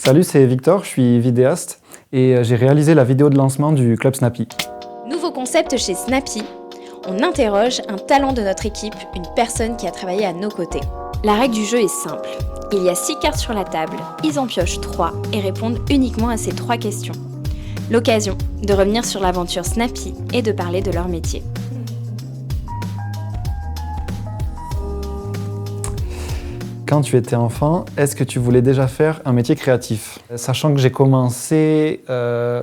Salut, c'est Victor, je suis vidéaste et j'ai réalisé la vidéo de lancement du Club Snappy. Nouveau concept chez Snappy, on interroge un talent de notre équipe, une personne qui a travaillé à nos côtés. La règle du jeu est simple. Il y a 6 cartes sur la table, ils en piochent 3 et répondent uniquement à ces 3 questions. L'occasion de revenir sur l'aventure Snappy et de parler de leur métier. Quand tu étais enfant, est-ce que tu voulais déjà faire un métier créatif? Sachant que j'ai commencé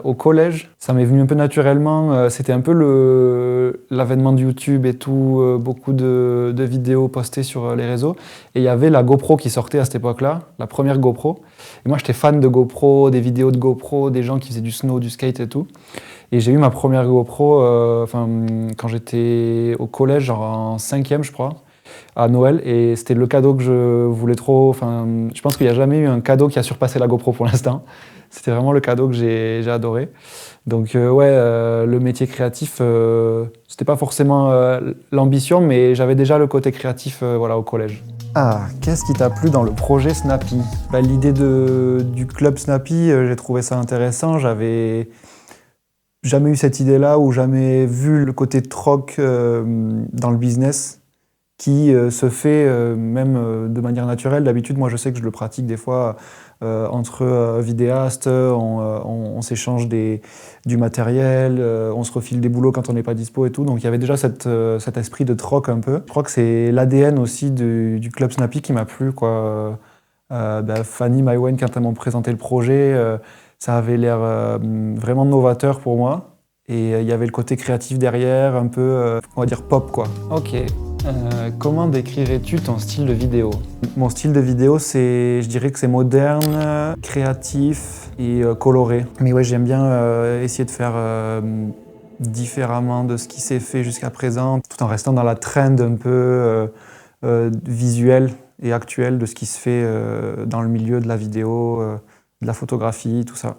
au collège, ça m'est venu un peu naturellement. C'était un peu l'avènement de YouTube et tout, beaucoup de vidéos postées sur les réseaux. Et il y avait la GoPro qui sortait à cette époque-là, la première GoPro. Et moi, j'étais fan de GoPro, des vidéos de GoPro, des gens qui faisaient du snow, du skate et tout. Et j'ai eu ma première GoPro quand j'étais au collège, genre en 5e, je crois, à Noël, et c'était le cadeau que je voulais trop. Enfin, je pense qu'il n'y a jamais eu un cadeau qui a surpassé la GoPro pour l'instant. C'était vraiment le cadeau que j'ai adoré. Donc le métier créatif, c'était pas forcément l'ambition, mais j'avais déjà le côté créatif au collège. Ah, qu'est-ce qui t'a plu dans le projet Snappy? L'idée du club Snappy, j'ai trouvé ça intéressant. J'avais jamais eu cette idée-là ou jamais vu le côté troc dans le business qui se fait même de manière naturelle. D'habitude, moi je sais que je le pratique des fois entre vidéastes, on s'échange du matériel, on se refile des boulots quand on n'est pas dispo et tout. Donc il y avait déjà cet esprit de troc un peu. Je crois que c'est l'ADN aussi du Club Snappy qui m'a plu, quoi. Fanny, Maïwen, quand elles m'ont présenté le projet, ça avait l'air vraiment novateur pour moi. Et il y avait le côté créatif derrière, un peu, on va dire pop, quoi. Ok. Comment décrirais-tu ton style de vidéo? Mon style de vidéo, je dirais que c'est moderne, créatif et coloré. Mais ouais, j'aime bien essayer de faire différemment de ce qui s'est fait jusqu'à présent, tout en restant dans la trend un peu visuelle et actuelle de ce qui se fait dans le milieu de la vidéo, de la photographie, tout ça.